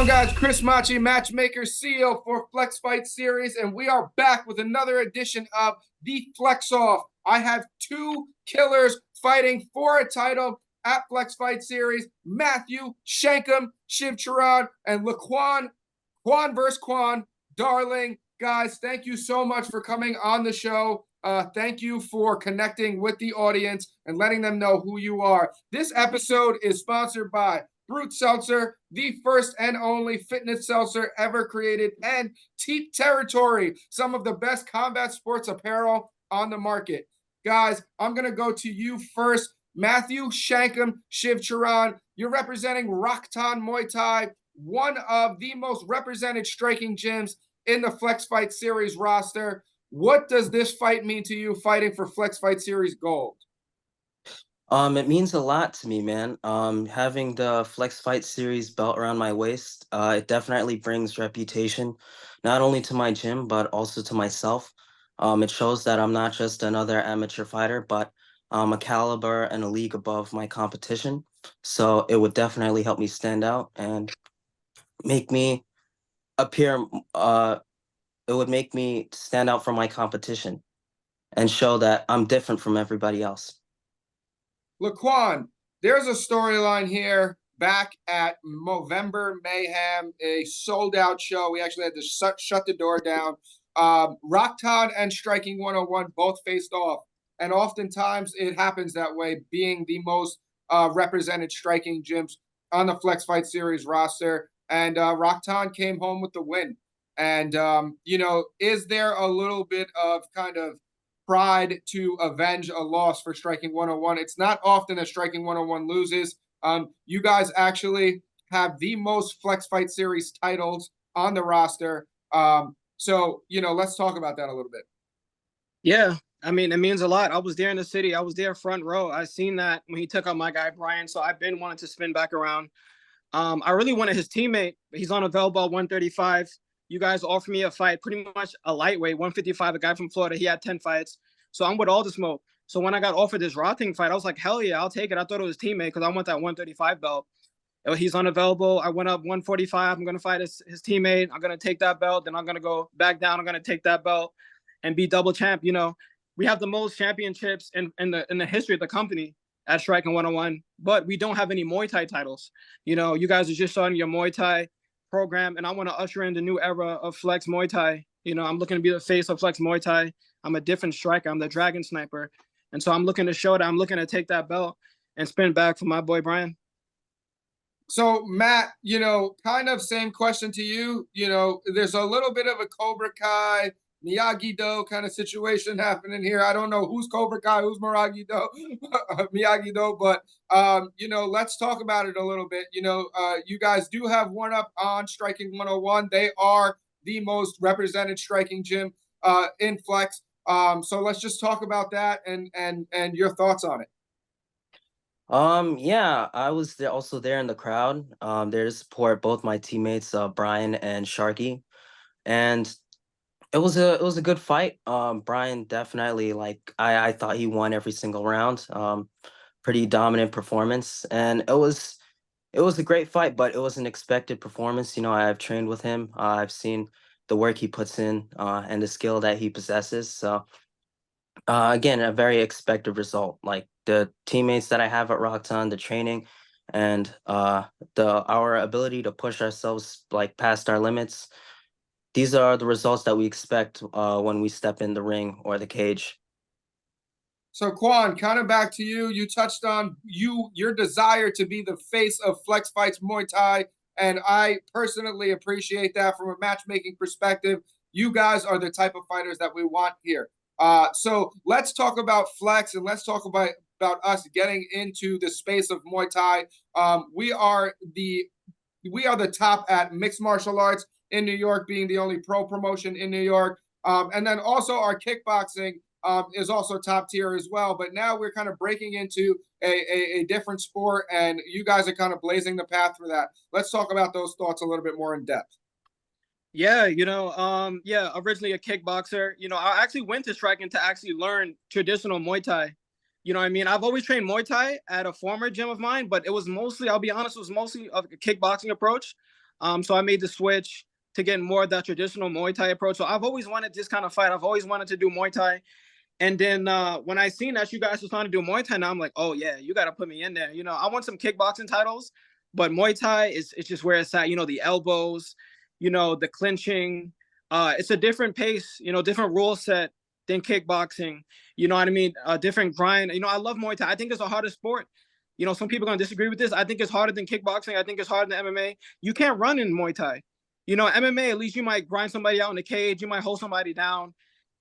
on, guys? Chris Machi, Matchmaker, CEO for Flex Fight Series, and we are back with another edition of the Flex Off. I have two killers fighting for a title at Flex Fight Series: Matthew Shankum, Shivecharan, and Laquan. Quan versus Quan, darling. Guys, thank you so much for coming on the show. Thank you for connecting with the audience and letting them know who you are. This episode is sponsored by Brute Seltzer, the first and only fitness seltzer ever created, and Teep Territory, some of the best combat sports apparel on the market. Guys, I'm going to go to you first. Matthew Shankum, Shivecharan, you're representing Laquan Muay Thai, one of the most represented striking gyms in the Flex Fight Series roster. What does this fight mean to you, fighting for Flex Fight Series gold? It means a lot to me, man. Having the Flex Fight Series belt around my waist, it definitely brings reputation, not only to my gym, but also to myself. It shows that I'm not just another amateur fighter, but a caliber and a league above my competition. So it would definitely help me stand out and make me appear, it would make me stand out from my competition and show that I'm different from everybody else. Laquan, there's a storyline here back at November Mayhem, a sold-out show. We actually had to shut the door down. Rockton and Striking 101 both faced off, and oftentimes it happens that way, being the most represented striking gyms on the Flex Fight Series roster. And Rockton came home with the win. And, is there a little bit of kind of pride to avenge a loss for Striking 101? It's not often that Striking 101 loses. You guys actually have the most Flex Fight Series titles on the roster. So, let's talk about that a little bit. Yeah, I mean, it means a lot. I was there in the city. I was there front row. I seen that when he took out my guy, Brian. So I've been wanting to spin back around. I really wanted his teammate. He's on available 135. You guys offered me a fight, pretty much a lightweight, 155, a guy from Florida. He had 10 fights. So I'm with all the smoke. So when I got offered this Rothing fight, I was like, hell yeah, I'll take it. I thought it was his teammate because I want that 135 belt. He's unavailable. I went up 145. I'm going to fight his teammate. I'm going to take that belt. Then I'm going to go back down. I'm going to take that belt and be double champ. We have the most championships in the history of the company at Striking 101, but we don't have any Muay Thai titles. You guys are just starting your Muay Thai program, and I want to usher in the new era of Flex Muay Thai. I'm looking to be the face of Flex Muay Thai. I'm a different striker. I'm the dragon sniper. And so I'm looking to show that I'm looking to take that belt and spin back for my boy, Brian. So, Matt, kind of same question to you. There's a little bit of a Cobra Kai, Miyagi-Do kind of situation happening here. I don't know who's Cobra Kai, who's Miyagi-Do, Miyagi-Do, but, let's talk about it a little bit. You guys do have one up on Striking 101. They are the most represented striking gym in Flex. So let's just talk about that and your thoughts on it. Yeah, I was also there in the crowd, there to support both my teammates, Brian and Sharky. And it was a good fight. Brian definitely, I thought he won every single round. Pretty dominant performance. And it was a great fight, but it was an expected performance. I've trained with him. I've seen the work he puts in, and the skill that he possesses. So again, a very expected result. Like the teammates that I have at Rockton, the training, and our ability to push ourselves past our limits. These are the results that we expect when we step in the ring or the cage. So, Quan, kind of back to you. You touched on your desire to be the face of Flex Fights Muay Thai, and I personally appreciate that from a matchmaking perspective. You guys are the type of fighters that we want here. So let's talk about Flex, and let's talk about us getting into the space of Muay Thai. We are the top at mixed martial arts in New York, being the only pro promotion in New York. And then also our kickboxing is also top tier as well. But now we're kind of breaking into a different sport, and you guys are kind of blazing the path for that. Let's talk about those thoughts a little bit more in depth. Yeah, originally a kickboxer. I actually went to Striking to actually learn traditional Muay Thai. You know what I mean? I've always trained Muay Thai at a former gym of mine, but it was mostly, I'll be honest, it was mostly a kickboxing approach. So I made the switch to get more of that traditional Muay Thai approach. So I've always wanted this kind of fight. I've always wanted to do Muay Thai. And then when I seen that you guys were trying to do Muay Thai, now I'm like, oh yeah, you got to put me in there. I want some kickboxing titles, but Muay Thai it's just where it's at. The elbows, the clinching. It's a different pace, different rule set than kickboxing. You know what I mean? A different grind. I love Muay Thai. I think it's the hardest sport. Some people are gonna disagree with this. I think it's harder than kickboxing. I think it's harder than MMA. You can't run in Muay Thai. MMA, at least you might grind somebody out in the cage. You might hold somebody down.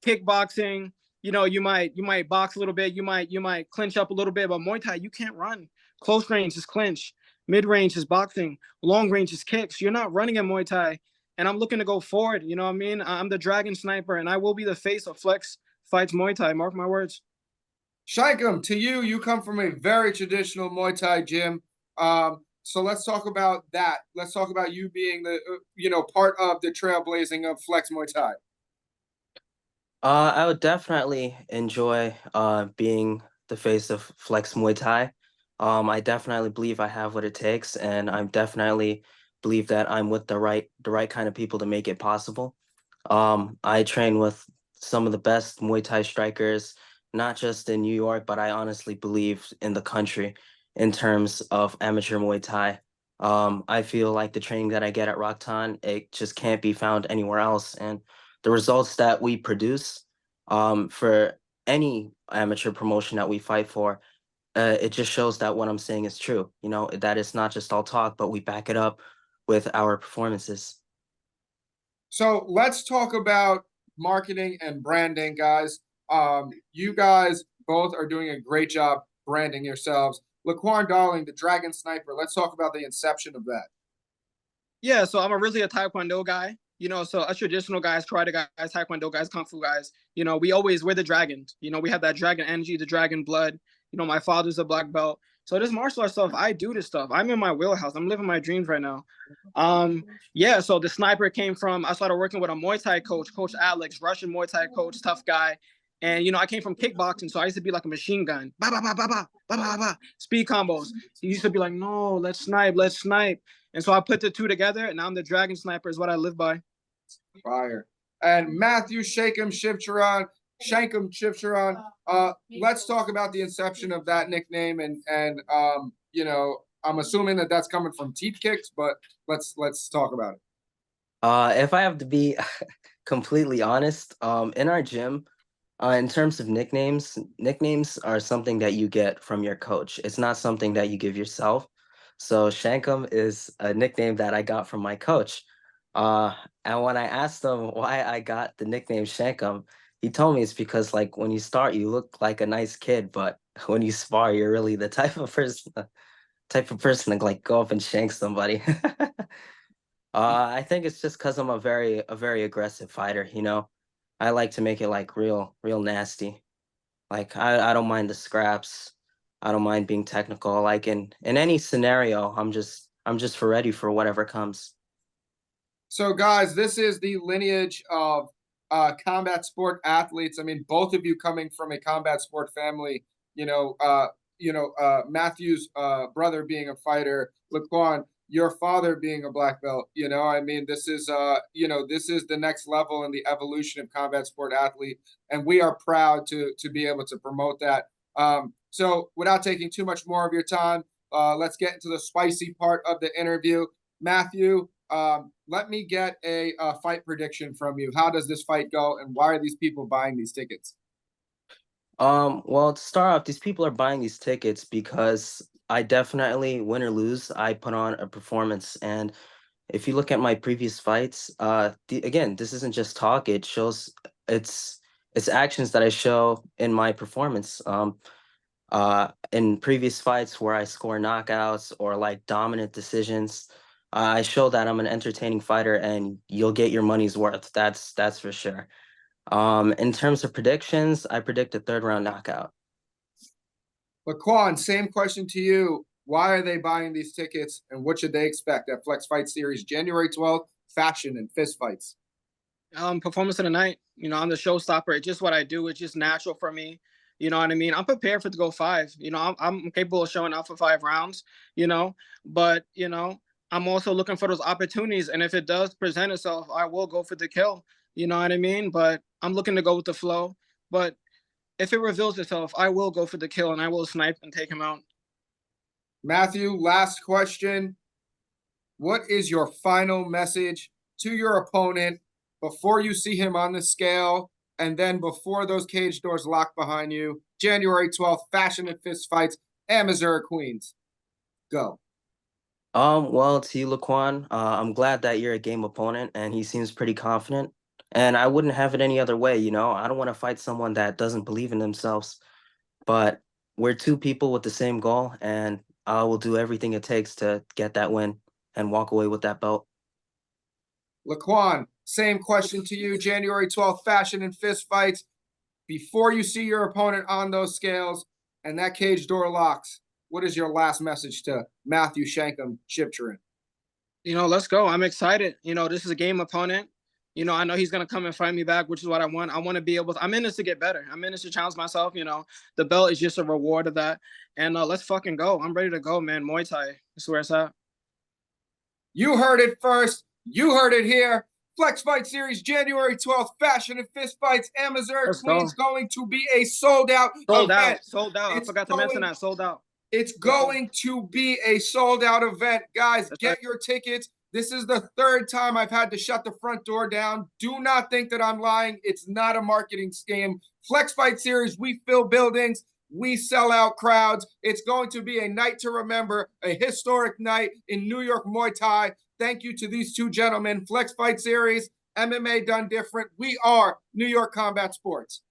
Kickboxing, you might box a little bit. You might clinch up a little bit. But Muay Thai, you can't run. Close range is clinch. Mid range is boxing. Long range is kicks. You're not running in Muay Thai. And I'm looking to go forward. You know what I mean? I'm the Dragon Sniper, and I will be the face of Flex Fights Muay Thai. Mark my words. Shaikum, to you come from a very traditional Muay Thai gym. So let's talk about that. Let's talk about you being the, part of the trailblazing of Flex Muay Thai. I would definitely enjoy being the face of Flex Muay Thai. I definitely believe I have what it takes, and I definitely believe that I'm with the right kind of people to make it possible. I train with some of the best Muay Thai strikers, not just in New York, but I honestly believe in the country in terms of amateur Muay Thai. I feel like the training that I get at Rockton, it just can't be found anywhere else. And the results that we produce for any amateur promotion that we fight for, it just shows that what I'm saying is true. That it's not just all talk, but we back it up with our performances. So let's talk about marketing and branding, guys. You guys both are doing a great job branding yourselves. Laquan Darling, the Dragon Sniper. Let's talk about the inception of that. Yeah, so I'm really a Taekwondo guy. So us traditional guys, karate guys, Taekwondo guys, Kung Fu guys, we're the dragons. We have that dragon energy, the dragon blood. My father's a black belt. So this martial arts stuff, I do this stuff. I'm in my wheelhouse. I'm living my dreams right now. Yeah, so the sniper came from, I started working with a Muay Thai coach, Coach Alex, Russian Muay Thai coach, tough guy. And, I came from kickboxing, so I used to be like a machine gun. Ba, ba, ba, ba, ba, ba, ba, ba. Speed combos. He used to be like, no, let's snipe. And so I put the two together, and now I'm the Dragon Sniper is what I live by. Fire. And Matthew Shivecharan, let's talk about the inception of that nickname, and I'm assuming that that's coming from teeth kicks, but let's talk about it. If I have to be completely honest, in our gym, in terms of nicknames are something that you get from your coach. It's not something that you give yourself. So Shankum is a nickname that I got from my coach. And when I asked him why I got the nickname Shankum, he told me it's because like when you start, you look like a nice kid, but when you spar, you're really the type of person to like go up and shank somebody. I think it's just because I'm a very aggressive fighter, I like to make it like real nasty. Like I don't mind the scraps. I don't mind being technical. Like in any scenario, I'm just ready for whatever comes. So, guys, this is the lineage of combat sport athletes. I mean, both of you coming from a combat sport family. Matthew's brother being a fighter, Laquan, your father being a black belt. I mean, this is the next level in the evolution of combat sport athlete, and we are proud to be able to promote that. So, without taking too much more of your time, let's get into the spicy part of the interview. Matthew, let me get a fight prediction from you. How does this fight go, and why are these people buying these tickets? Well, to start off, these people are buying these tickets because I definitely, win or lose, I put on a performance. And if you look at my previous fights, again, this isn't just talk. It shows it's actions that I show in my performance. In previous fights where I score knockouts or like dominant decisions, I show that I'm an entertaining fighter and you'll get your money's worth. That's for sure. In terms of predictions, I predict a third round knockout. Laquan, same question to you. Why are they buying these tickets, and what should they expect at Flex Fight Series January 12th, fashion and fist fights? Performance of the night. I'm the showstopper. It's just what I do. It's just natural for me. You know what I mean? I'm prepared for it to go 5. I'm capable of showing out for 5 rounds, but, I'm also looking for those opportunities. And if it does present itself, I will go for the kill. You know what I mean? But I'm looking to go with the flow. But if it reveals itself, I will go for the kill and I will snipe and take him out. Matthew, last question. What is your final message to your opponent before you see him on the scale and then before those cage doors lock behind you? January 12th, Fashion and Fist Fights, Missouri Queens. Go. Well, to you, Laquan, I'm glad that you're a game opponent and he seems pretty confident. And I wouldn't have it any other way, you know. I don't want to fight someone that doesn't believe in themselves, but we're two people with the same goal, and I will do everything it takes to get that win and walk away with that belt. Laquan, same question to you. January 12th, Fashion and Fist Fights. Before you see your opponent on those scales and that cage door locks, what is your last message to Matthew Shankum Shivecharan? You know, let's go. I'm excited. You know, this is a game opponent. You know, I know he's going to come and fight me back, which is what I want. I want to be able to, I'm in this to get better. I'm in this to challenge myself. You know, the belt is just a reward of that. And let's fucking go. I'm ready to go, man. Muay Thai. That's where it's at. You heard it first. You heard it here. Flex Fight Series, January 12th, Fashion and Fist Fights, Missouri Queens, going to be a sold out event. Sold out. I forgot to mention that. Sold out. It's going to be a sold out event. Guys, get your tickets. This is the third time I've had to shut the front door down. Do not think that I'm lying. It's not a marketing scheme. Flex Fight Series, we fill buildings. We sell out crowds. It's going to be a night to remember, a historic night in New York Muay Thai. Thank you to these two gentlemen. Flex Fight Series, MMA done different. We are New York Combat Sports.